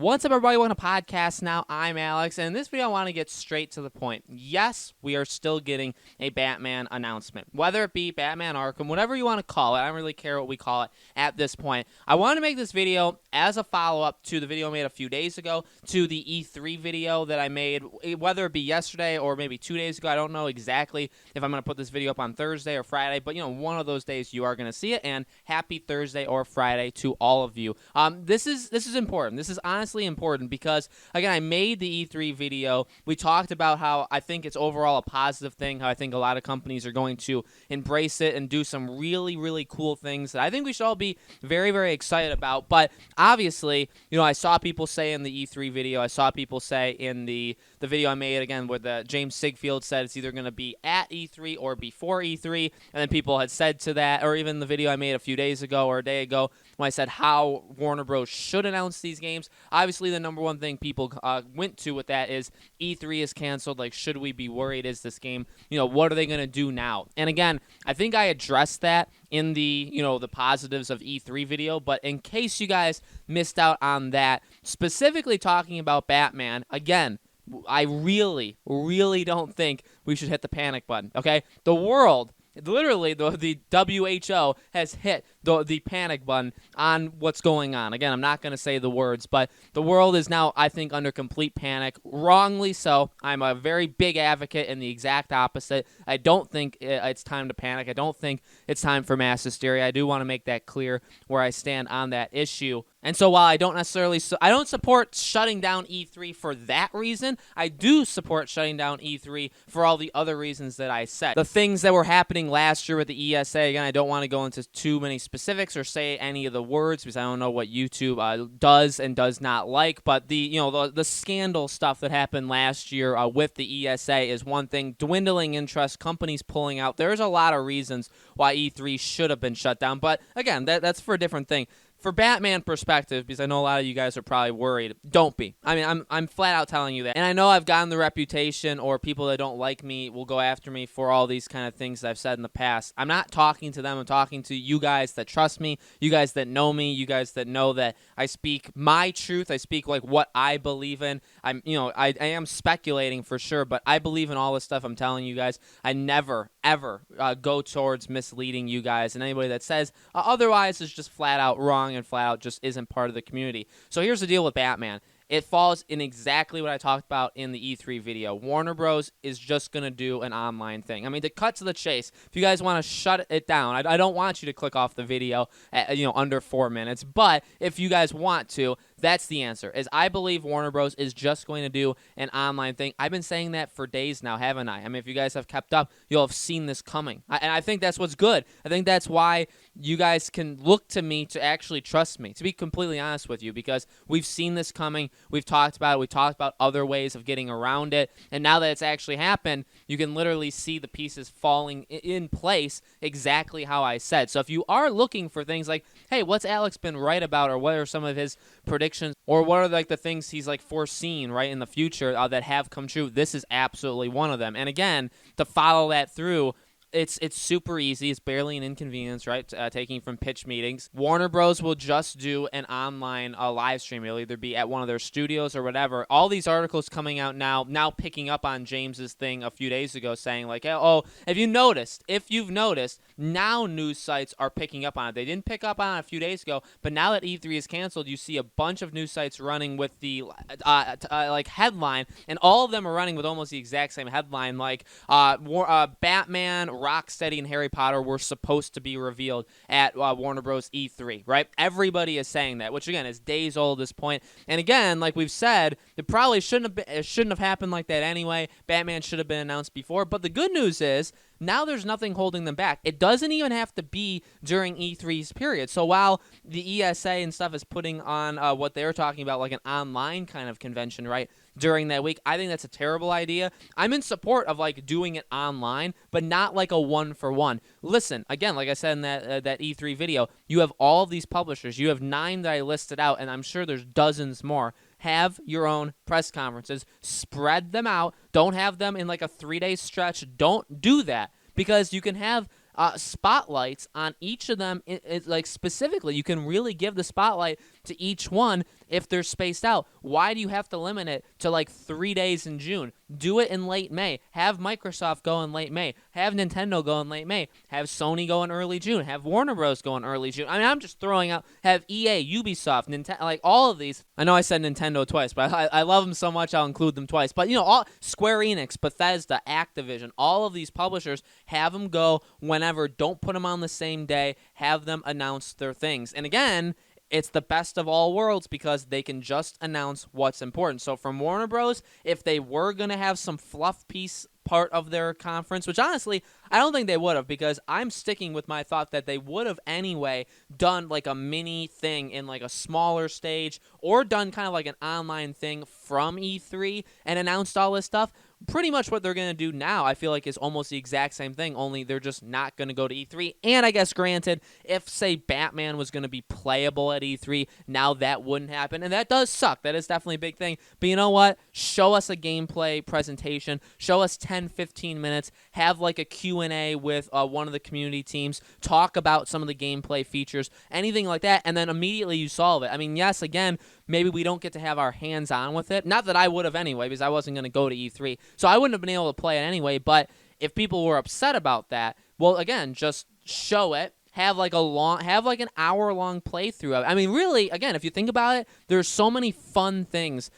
What's up, everybody? Welcome to Podcast Now. I'm Alex, and in this video, I want to get straight to the point. Yes, we are still getting a Batman announcement. Whether it be Batman Arkham, whatever you want to call it, I don't really care what we call it at this point. I wanted to make this video as a follow-up to the video I made a few days ago, to the E3 video that I made, whether it be yesterday or maybe 2 days ago. I don't know exactly if I'm going to put this video up on Thursday or Friday, but, one of those days you are going to see it, and happy Thursday or Friday to all of you. This is important. This is honestly important because, again, I made the E3 video. We talked about how I think it's overall a positive thing, how I think a lot of companies are going to embrace it and do some really, really cool things that I think we should all be very, very excited about. But obviously, I saw people say in the E3 video, I saw people say in the video I made, again, where the James Sigfield said it's either going to be at E3 or before E3, and then people had said to that, or even the video I made a few days ago or a day ago when I said how Warner Bros. Should announce these games. Obviously, the number one thing people went to with that is E3 is canceled. Like, should we be worried? Is this game, what are they going to do now? And again, I think I addressed that in the, the positives of E3 video, but in case you guys missed out on that, specifically talking about Batman, again, I really, really don't think we should hit the panic button, okay? The world, literally, the WHO has hit the panic button on what's going on. Again, I'm not going to say the words, but the world is now, I think, under complete panic. Wrongly so. I'm a very big advocate in the exact opposite. I don't think it's time to panic. I don't think it's time for mass hysteria. I do want to make that clear where I stand on that issue. And so while I don't necessarily, I don't support shutting down E3 for that reason, I do support shutting down E3 for all the other reasons that I said. The things that were happening last year with the ESA, again, I don't want to go into too many specifics or say any of the words because I don't know what YouTube does and does not like, but the scandal stuff that happened last year with the ESA is one thing. Dwindling interest, companies pulling out. There's a lot of reasons why E3 should have been shut down, but again, that's for a different thing. For Batman perspective, because I know a lot of you guys are probably worried, don't be. I mean, I'm flat out telling you that. And I know I've gotten the reputation, or people that don't like me will go after me for all these kind of things that I've said in the past. I'm not talking to them. I'm talking to you guys that trust me, you guys that know me, you guys that know that I speak my truth. I speak like what I believe in. I am speculating for sure, but I believe in all this stuff I'm telling you guys. I never, ever go towards misleading you guys, and anybody that says otherwise is just flat out wrong and flat out just isn't part of the community. So here's the deal with Batman. It falls in exactly what I talked about in the E3 video. Warner Bros. Is just going to do an online thing. I mean, to cut to the chase, if you guys want to shut it down, I don't want you to click off the video at, under 4 minutes, but if you guys want to, that's the answer, is I believe Warner Bros. Is just going to do an online thing. I've been saying that for days now, haven't I? I mean, if you guys have kept up, you'll have seen this coming. And I think that's what's good. I think that's why you guys can look to me to actually trust me, to be completely honest with you, because we've seen this coming. We've talked about it. We talked about other ways of getting around it. And now that it's actually happened, you can literally see the pieces falling in place exactly how I said. So if you are looking for things like, hey, what's Alex been right about, or what are some of his predictions, or what are like the things he's like foreseen right in the future that have come true, this is absolutely one of them. And again, to follow that through, it's super easy. It's barely an inconvenience, right? Taking from pitch meetings. Warner Bros. Will just do an online live stream. It'll either be at one of their studios or whatever. All these articles coming out now picking up on James's thing a few days ago, saying like, oh, if you've noticed, now news sites are picking up on it. They didn't pick up on it a few days ago, but now that E3 is canceled, you see a bunch of news sites running with the like headline, and all of them are running with almost the exact same headline, like Batman, Rocksteady, and Harry Potter were supposed to be revealed at Warner Bros. E3, right? Everybody is saying that, which again is days old at this point. And again, like we've said, it probably shouldn't have happened like that anyway. Batman should have been announced before. But the good news is, now there's nothing holding them back. It doesn't even have to be during E3's period. So while the ESA and stuff is putting on what they're talking about, like an online kind of convention, right, during that week, I think that's a terrible idea. I'm in support of like doing it online, but not like a one-for-one. Listen, again, like I said in that E3 video, you have all of these publishers. You have 9 that I listed out, and I'm sure there's dozens more. Have your own press conferences. Spread them out. Don't have them in like a 3-day stretch. Don't do that, because you can have spotlights on each of them. Like specifically, you can really give the spotlight to each one if they're spaced out. Why do you have to limit it to like 3 days in June? Do it in late May. Have Microsoft go in late May. Have Nintendo go in late May. Have Sony go in early June. Have Warner Bros. Go in early June. I mean, I'm just throwing out. Have EA, Ubisoft, Nintendo, like all of these. I know I said Nintendo twice, but I love them so much I'll include them twice. But, all Square Enix, Bethesda, Activision, all of these publishers, have them go whenever. Don't put them on the same day. Have them announce their things. And again, it's the best of all worlds because they can just announce what's important. So from Warner Bros., if they were going to have some fluff piece part of their conference, which honestly, I don't think they would have, because I'm sticking with my thought that they would have anyway done like a mini thing in like a smaller stage, or done kind of like an online thing from E3 and announced all this stuff. Pretty much what they're going to do now, I feel like, is almost the exact same thing, only they're just not going to go to E3. And I guess, granted, if, say, Batman was going to be playable at E3, now that wouldn't happen. And that does suck. That is definitely a big thing. But you know what? Show us a gameplay presentation. Show us 10, 15 minutes. Have like a Q&A with one of the community teams. Talk about some of the gameplay features. Anything like that. And then immediately you solve it. I mean, yes, again, maybe we don't get to have our hands on with it. Not that I would have anyway, because I wasn't going to go to E3. So I wouldn't have been able to play it anyway. But if people were upset about that, well, again, just show it. Have like an hour-long playthrough of it. I mean, really, again, if you think about it, there's so many fun things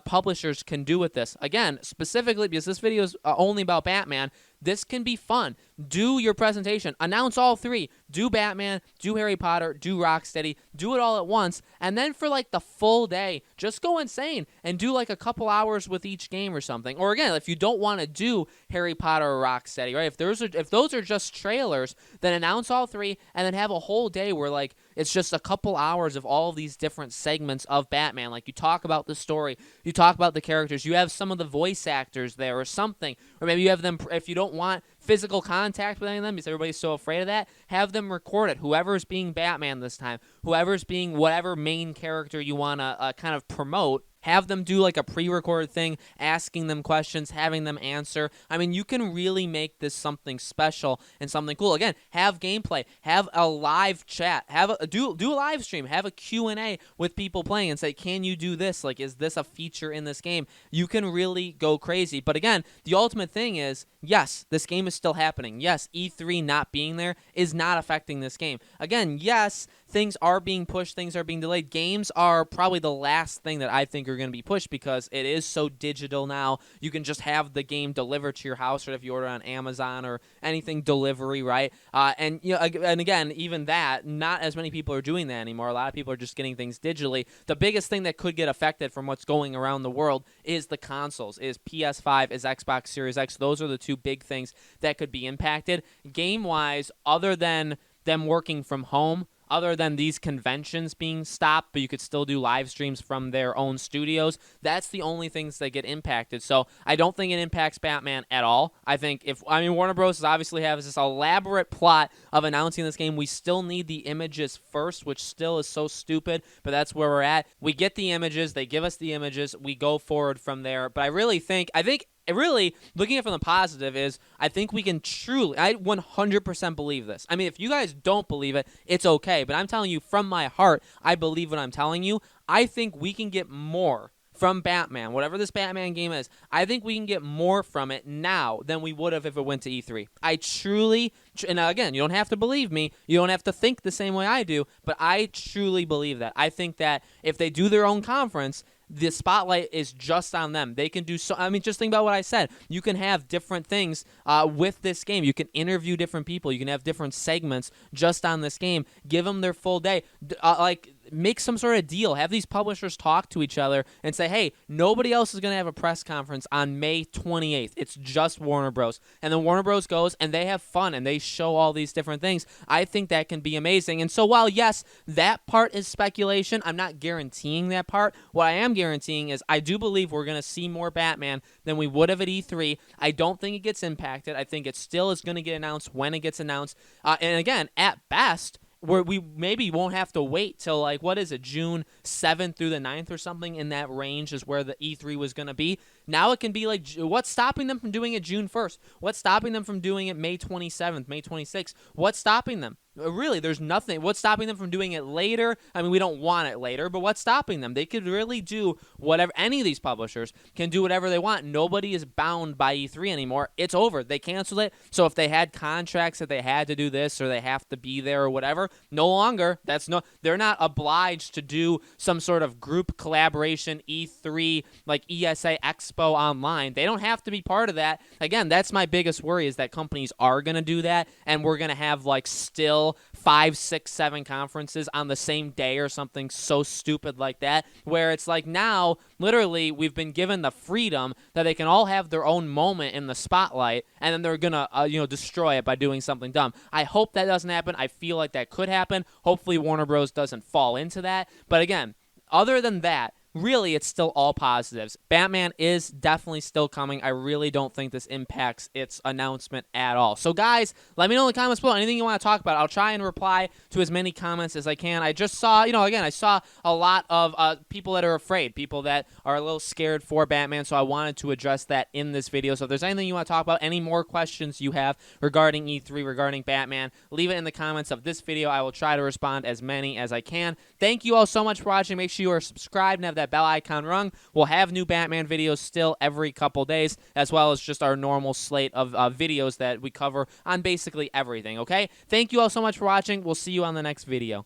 publishers can do with this. Again, specifically because this video is only about Batman, this can be fun. Do your presentation. Announce all three. Do Batman, do Harry Potter, do Rocksteady. Do it all at once. And then for like the full day, just go insane and do like a couple hours with each game or something. Or again, if you don't want to do Harry Potter or Rocksteady, right? If those are just trailers, then announce all three and then have a whole day where like it's just a couple hours of all of these different segments of Batman. Like you talk about the story, you talk about the characters, you have some of the voice actors there or something. Or maybe you have them, if you don't want physical contact with any of them because everybody's so afraid of that, have them record it. Whoever's being Batman this time, whoever's being whatever main character you want to kind of promote, have them do like a pre-recorded thing, asking them questions, having them answer. I mean, you can really make this something special and something cool. Again, have gameplay, have a live chat, do a live stream, have a Q&A with people playing and say, can you do this? Like, is this a feature in this game? You can really go crazy. But again, the ultimate thing is, yes, this game is still happening. Yes, E3 not being there is not affecting this game. Again, yes, things are being pushed, things are being delayed. Games are probably the last thing that I think are going to be pushed because it is so digital now. You can just have the game delivered to your house, or if you order on Amazon or anything delivery, right? And again, even that, not as many people are doing that anymore. A lot of people are just getting things digitally. The biggest thing that could get affected from what's going around the world is the consoles, is PS5, is Xbox Series X. Those are the two big things that could be impacted. Game-wise, other than them working from home, other than these conventions being stopped, but you could still do live streams from their own studios, that's the only things that get impacted. So I don't think it impacts Batman at all. I think Warner Bros. Obviously has this elaborate plot of announcing this game. We still need the images first, which still is so stupid, but that's where we're at. We get the images, they give us the images, we go forward from there. But I think really, looking at it from the positive is, I think we can I 100% believe this. I mean, if you guys don't believe it, it's okay. But I'm telling you from my heart, I believe what I'm telling you. I think we can get more from Batman, whatever this Batman game is. I think we can get more from it now than we would have if it went to E3. I truly, and again, you don't have to believe me. You don't have to think the same way I do, but I truly believe that. I think that if they do their own conference, the spotlight is just on them. They can do so. I mean, just think about what I said. You can have different things with this game. You can interview different people. You can have different segments just on this game. Give them their full day. Make some sort of deal. Have these publishers talk to each other and say, hey, nobody else is going to have a press conference on May 28th. It's just Warner Bros. And then Warner Bros. Goes and they have fun and they show all these different things. I think that can be amazing. And so while, yes, that part is speculation, I'm not guaranteeing that part. What I am guaranteeing is I do believe we're going to see more Batman than we would have at E3. I don't think it gets impacted. I think it still is going to get announced when it gets announced. And again, at best, where we maybe won't have to wait till, like, what is it, June 7th through the 9th or something in that range is where the E3 was going to be. Now it can be like, what's stopping them from doing it June 1st? What's stopping them from doing it May 27th, May 26th? What's stopping them? Really, there's nothing. What's stopping them from doing it later? I mean, we don't want it later, but what's stopping them? They could really do whatever. Any of these publishers can do whatever they want. Nobody is bound by E3 anymore. It's over. They canceled it. So if they had contracts that they had to do this or they have to be there or whatever, no longer. They're not obliged to do some sort of group collaboration E3 like ESA Expo online. They don't have to be part of that. Again, that's my biggest worry, is that companies are going to do that, and we're going to have like still 5, 6, 7 conferences on the same day or something so stupid like that, where it's like now literally we've been given the freedom that they can all have their own moment in the spotlight, and then they're gonna destroy it by doing something dumb. I hope that doesn't happen. I feel like that could happen. Hopefully Warner Bros. Doesn't fall into that. But again, other than that, really, it's still all positives. Batman is definitely still coming. I really don't think this impacts its announcement at all. So, guys, let me know in the comments below anything you want to talk about. I'll try and reply to as many comments as I can. I just saw, again, I saw a lot of people that are afraid, people that are a little scared for Batman, so I wanted to address that in this video. So if there's anything you want to talk about, any more questions you have regarding E3, regarding Batman, leave it in the comments of this video. I will try to respond as many as I can. Thank you all so much for watching. Make sure you are subscribed and have that bell icon rung. We'll have new Batman videos still every couple days, as well as just our normal slate of videos that we cover on basically everything, okay? Thank you all so much for watching. We'll see you on the next video.